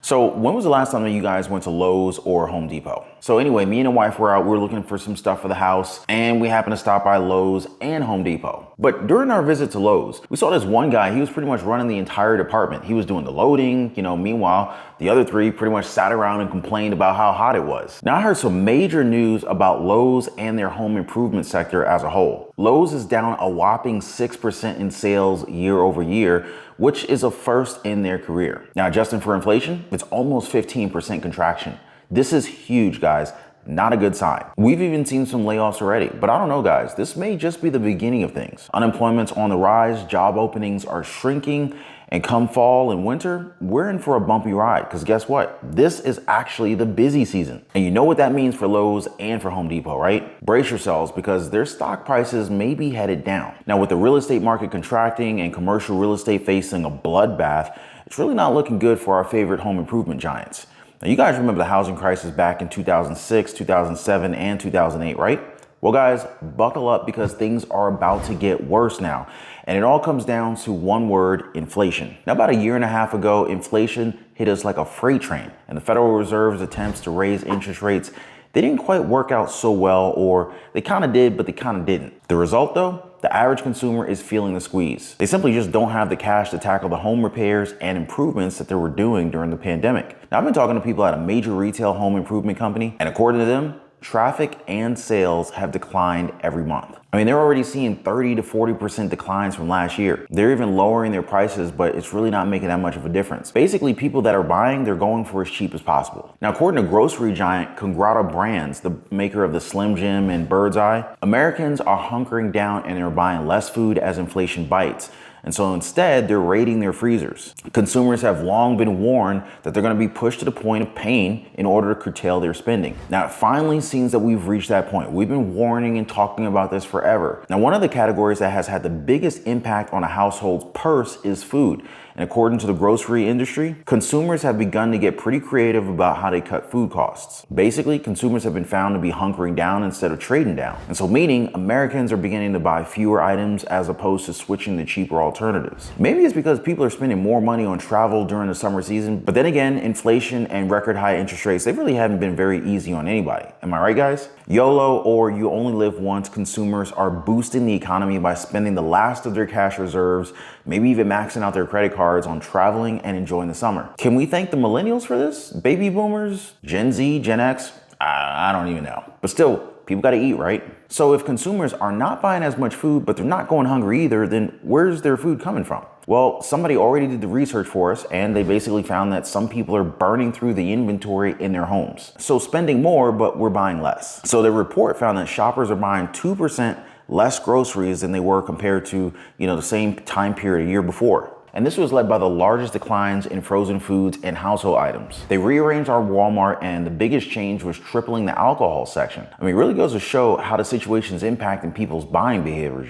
So when was the last time that you guys went to Lowe's or Home Depot? So anyway, me and the wife were out, we were looking for some stuff for the house, and we happened to stop by Lowe's and Home Depot. But during our visit to Lowe's, we saw this one guy, he was pretty much running the entire department. He was doing the loading, meanwhile, the other three pretty much sat around and complained about how hot it was. Now I heard some major news about Lowe's and their home improvement sector as a whole. Lowe's is down a whopping 6% in sales year over year, which is a first in their career. Now, adjusting for inflation, it's almost 15% contraction. This is huge, guys. Not a good sign. We've even seen some layoffs already, but I don't know, guys. This may just be the beginning of things. Unemployment's on the rise, job openings are shrinking, and come fall and winter, we're in for a bumpy ride, because guess what? This is actually the busy season. And you know what that means for Lowe's and for Home Depot, right? Brace yourselves, because their stock prices may be headed down. Now, with the real estate market contracting and commercial real estate facing a bloodbath, it's really not looking good for our favorite home improvement giants. Now, you guys remember the housing crisis back in 2006, 2007, and 2008, right? Well, guys, buckle up because things are about to get worse now. And it all comes down to one word: inflation. Now, about a year and a half ago, inflation hit us like a freight train, and the Federal Reserve's attempts to raise interest rates, they didn't quite work out so well, or they kind of did, but they kind of didn't. The result, though? The average consumer is feeling the squeeze. They simply just don't have the cash to tackle the home repairs and improvements that they were doing during the pandemic. Now, I've been talking to people at a major retail home improvement company, and according to them, traffic and sales have declined every month. I mean, they're already seeing 30 to 40% declines from last year. They're even lowering their prices, but it's really not making that much of a difference. Basically, people that are buying, they're going for as cheap as possible. Now, according to grocery giant Congrata Brands, the maker of the Slim Jim and Bird's Eye, Americans are hunkering down and they're buying less food as inflation bites. And so instead, they're raiding their freezers. Consumers have long been warned that they're going to be pushed to the point of pain in order to curtail their spending. Now, it finally seems that we've reached that point. We've been warning and talking about this forever. Now, one of the categories that has had the biggest impact on a household's purse is food. And according to the grocery industry, consumers have begun to get pretty creative about how they cut food costs. Basically, consumers have been found to be hunkering down instead of trading down. And so meaning Americans are beginning to buy fewer items as opposed to switching to cheaper alternatives. Maybe it's because people are spending more money on travel during the summer season, but then again, inflation and record high interest rates, they really haven't been very easy on anybody. Am I right, guys? YOLO, or you only live once, consumers are boosting the economy by spending the last of their cash reserves, maybe even maxing out their credit cards on traveling and enjoying the summer. Can we thank the millennials for this? Baby boomers? Gen Z? Gen X? I don't even know. But still, people gotta eat, right? So if consumers are not buying as much food, but they're not going hungry either, then where's their food coming from? Well, somebody already did the research for us, and they basically found that some people are burning through the inventory in their homes. So spending more, but we're buying less. So the report found that shoppers are buying 2% less groceries than they were compared to, the same time period a year before. And this was led by the largest declines in frozen foods and household items. They rearranged our Walmart, and the biggest change was tripling the alcohol section. I mean, it really goes to show how the situation's impacting people's buying behaviors,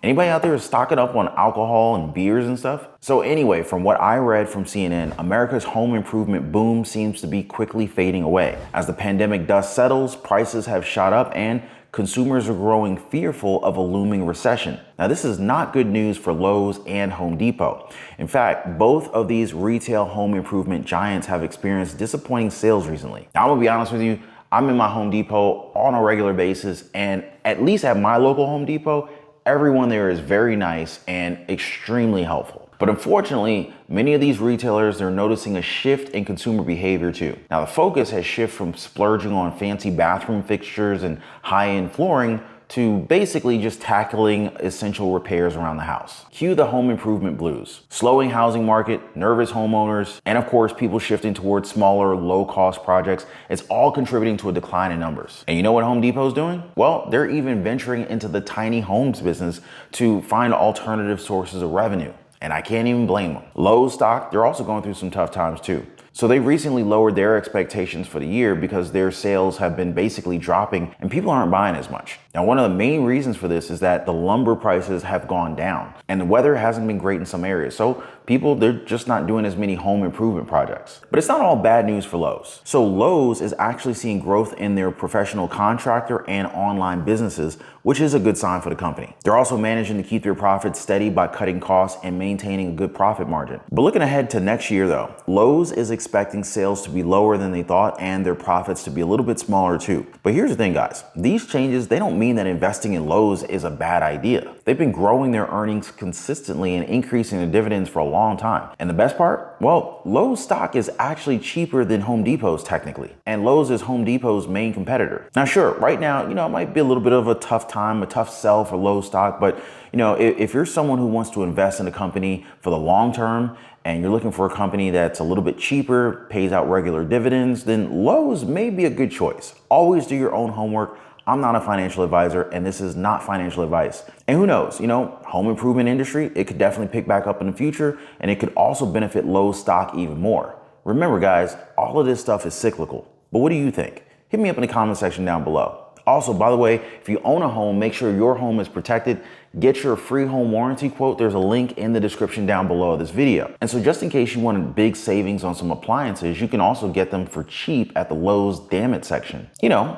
Anybody out there stocking up on alcohol and beers and stuff? So anyway, from what I read from CNN, America's home improvement boom seems to be quickly fading away. As the pandemic dust settles, prices have shot up and consumers are growing fearful of a looming recession. Now, this is not good news for Lowe's and Home Depot. In fact, both of these retail home improvement giants have experienced disappointing sales recently. Now, I'm gonna be honest with you, I'm in my Home Depot on a regular basis, and at least at my local Home Depot, everyone there is very nice and extremely helpful. But unfortunately, many of these retailers, they're noticing a shift in consumer behavior too. Now, the focus has shifted from splurging on fancy bathroom fixtures and high-end flooring to basically just tackling essential repairs around the house. Cue the home improvement blues. Slowing housing market, nervous homeowners, and of course, people shifting towards smaller, low-cost projects. It's all contributing to a decline in numbers. And you know what Home Depot's doing? Well, they're even venturing into the tiny homes business to find alternative sources of revenue. And I can't even blame them. Lowe's stock, they're also going through some tough times too. So they recently lowered their expectations for the year because their sales have been basically dropping and people aren't buying as much. Now, one of the main reasons for this is that the lumber prices have gone down and the weather hasn't been great in some areas. So People, they're just not doing as many home improvement projects. But it's not all bad news for Lowe's. So Lowe's is actually seeing growth in their professional contractor and online businesses, which is a good sign for the company. They're also managing to keep their profits steady by cutting costs and maintaining a good profit margin. But looking ahead to next year though, Lowe's is expecting sales to be lower than they thought and their profits to be a little bit smaller too. But here's the thing, guys. These changes, they don't mean that investing in Lowe's is a bad idea. They've been growing their earnings consistently and increasing their dividends for a long time. And the best part? Well, Lowe's stock is actually cheaper than Home Depot's technically. And Lowe's is Home Depot's main competitor. Now sure, right now, it might be a little bit of a tough time, a tough sell for Lowe's stock, but if you're someone who wants to invest in a company for the long term and you're looking for a company that's a little bit cheaper, pays out regular dividends, then Lowe's may be a good choice. Always do your own homework. I'm not a financial advisor and this is not financial advice. And who knows, home improvement industry, it could definitely pick back up in the future and it could also benefit Lowe's stock even more. Remember guys, all of this stuff is cyclical. But what do you think? Hit me up in the comment section down below. Also, by the way, if you own a home, make sure your home is protected. Get your free home warranty quote. There's a link in the description down below this video. And so just in case you wanted big savings on some appliances, you can also get them for cheap at the Lowe's Damn It section.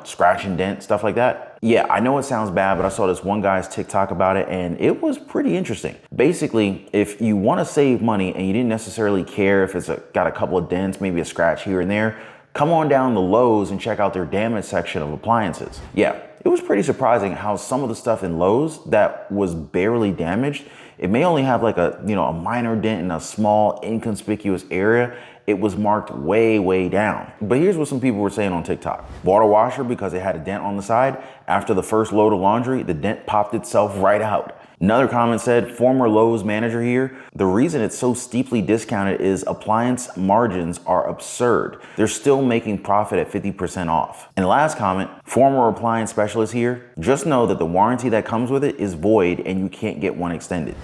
Scratch and dent, stuff like that. Yeah, I know it sounds bad, but I saw this one guy's TikTok about it and it was pretty interesting. Basically, if you want to save money and you didn't necessarily care if it's got a couple of dents, maybe a scratch here and there, come on down to Lowe's and check out their damage section of appliances. Yeah, it was pretty surprising how some of the stuff in Lowe's that was barely damaged, it may only have like a minor dent in a small inconspicuous area. It was marked way, way down. But here's what some people were saying on TikTok. Water washer, because it had a dent on the side, after the first load of laundry, the dent popped itself right out. Another comment said, former Lowe's manager here, the reason it's so steeply discounted is appliance margins are absurd. They're still making profit at 50% off. And the last comment, former appliance specialist here, just know that the warranty that comes with it is void and you can't get one extended.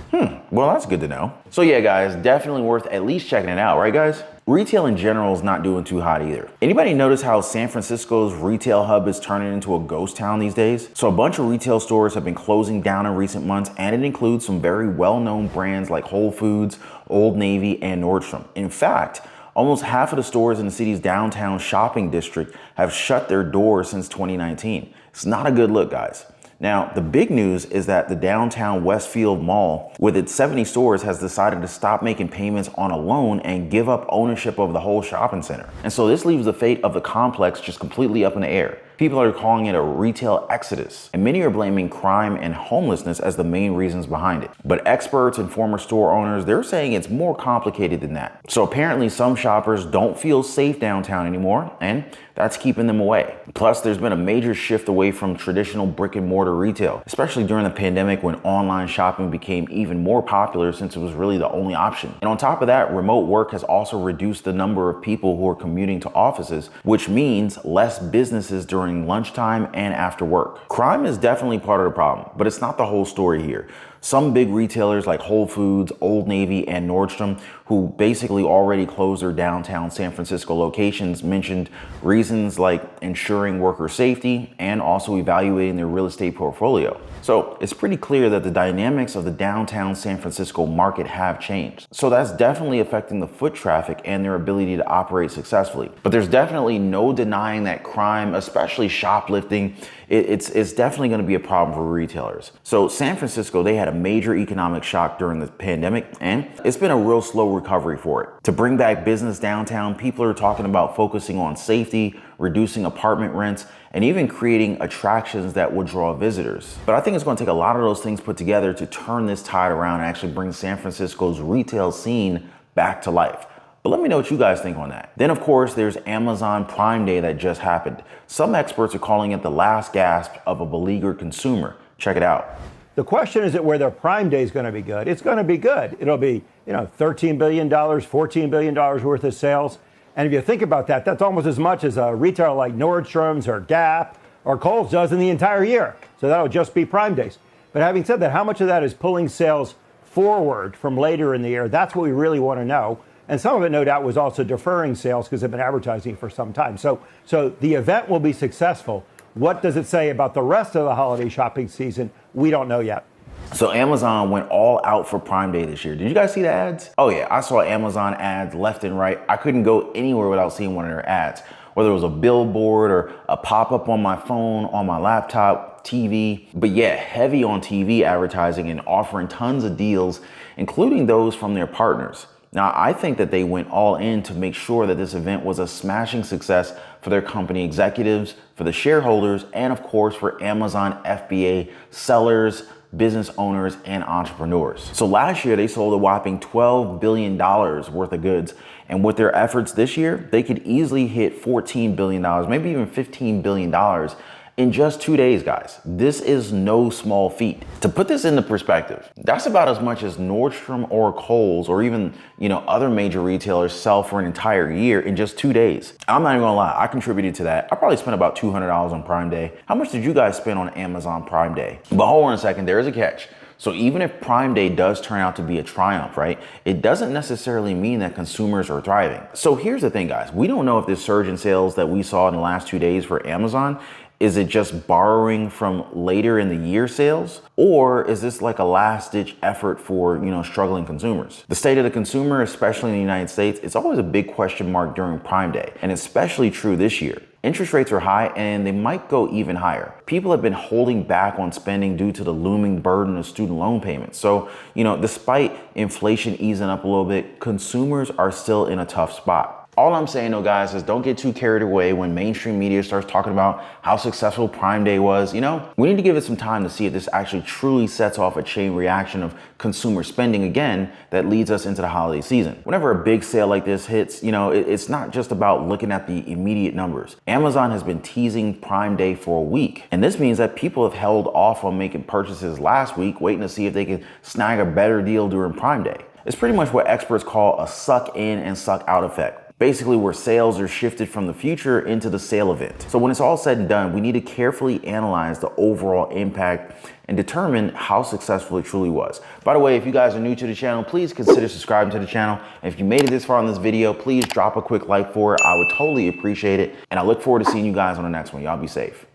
Well, that's good to know. So yeah, guys, definitely worth at least checking it out, right guys? Retail in general is not doing too hot either. Anybody notice how San Francisco's retail hub is turning into a ghost town these days? So a bunch of retail stores have been closing down in recent months, and it includes some very well-known brands like Whole Foods, Old Navy, and Nordstrom. In fact, almost half of the stores in the city's downtown shopping district have shut their doors since 2019. It's not a good look, guys. Now, the big news is that the downtown Westfield Mall, with its 70 stores, has decided to stop making payments on a loan and give up ownership of the whole shopping center. And so this leaves the fate of the complex just completely up in the air. People are calling it a retail exodus, and many are blaming crime and homelessness as the main reasons behind it. But experts and former store owners, they're saying it's more complicated than that. So apparently some shoppers don't feel safe downtown anymore, and that's keeping them away. Plus, there's been a major shift away from traditional brick and mortar retail, especially during the pandemic when online shopping became even more popular since it was really the only option. And on top of that, remote work has also reduced the number of people who are commuting to offices, which means less businesses during lunchtime and after work. Crime is definitely part of the problem, but it's not the whole story here. Some big retailers like Whole Foods, Old Navy, and Nordstrom, who basically already closed their downtown San Francisco locations, mentioned reasons like ensuring worker safety and also evaluating their real estate portfolio. So it's pretty clear that the dynamics of the downtown San Francisco market have changed. So that's definitely affecting the foot traffic and their ability to operate successfully. But there's definitely no denying that crime, especially shoplifting, it's definitely going to be a problem for retailers. So San Francisco, they had a major economic shock during the pandemic, and it's been a real slow recovery for it. To bring back business downtown, people are talking about focusing on safety, reducing apartment rents, and even creating attractions that would draw visitors. But I think it's going to take a lot of those things put together to turn this tide around and actually bring San Francisco's retail scene back to life. But let me know what you guys think on that. Then of course, there's Amazon Prime Day that just happened. Some experts are calling it the last gasp of a beleaguered consumer. Check it out. The question is whether Prime Day is going to be good. It's going to be good. It'll be, $13 billion, $14 billion worth of sales. And if you think about that, that's almost as much as a retailer like Nordstrom's or Gap or Kohl's does in the entire year. So that'll just be Prime Days. But having said that, how much of that is pulling sales forward from later in the year? That's what we really want to know. And some of it, no doubt, was also deferring sales because they've been advertising for some time. So the event will be successful. What does it say about the rest of the holiday shopping season? We don't know yet. So Amazon went all out for Prime Day this year. Did you guys see the ads? Oh yeah, I saw Amazon ads left and right. I couldn't go anywhere without seeing one of their ads, whether it was a billboard or a pop-up on my phone, on my laptop, TV. But yeah, heavy on TV advertising and offering tons of deals, including those from their partners. Now, I think that they went all in to make sure that this event was a smashing success for their company executives, for the shareholders, and of course for Amazon FBA sellers, business owners, and entrepreneurs. So last year, they sold a whopping $12 billion worth of goods. And with their efforts this year, they could easily hit $14 billion, maybe even $15 billion in just 2 days, guys. This is no small feat. To put this into perspective, that's about as much as Nordstrom or Kohl's or even, other major retailers sell for an entire year in just 2 days. I'm not even gonna lie, I contributed to that. I probably spent about $200 on Prime Day. How much did you guys spend on Amazon Prime Day? But hold on a second, there is a catch. So even if Prime Day does turn out to be a triumph, right, it doesn't necessarily mean that consumers are thriving. So here's the thing, guys. We don't know if this surge in sales that we saw in the last 2 days for Amazon, is it just borrowing from later in the year sales? Or is this like a last ditch effort for, struggling consumers? The state of the consumer, especially in the United States, it's always a big question mark during Prime Day, and especially true this year. Interest rates are high and they might go even higher. People have been holding back on spending due to the looming burden of student loan payments. So, despite inflation easing up a little bit, consumers are still in a tough spot. All I'm saying though, guys, is don't get too carried away when mainstream media starts talking about how successful Prime Day was. We need to give it some time to see if this actually truly sets off a chain reaction of consumer spending again that leads us into the holiday season. Whenever a big sale like this hits, it's not just about looking at the immediate numbers. Amazon has been teasing Prime Day for a week. And this means that people have held off on making purchases last week, waiting to see if they can snag a better deal during Prime Day. It's pretty much what experts call a suck in and suck out effect. Basically where sales are shifted from the future into the sale event. So when it's all said and done, we need to carefully analyze the overall impact and determine how successful it truly was. By the way, if you guys are new to the channel, please consider subscribing to the channel. And if you made it this far on this video, please drop a quick like for it. I would totally appreciate it. And I look forward to seeing you guys on the next one. Y'all be safe.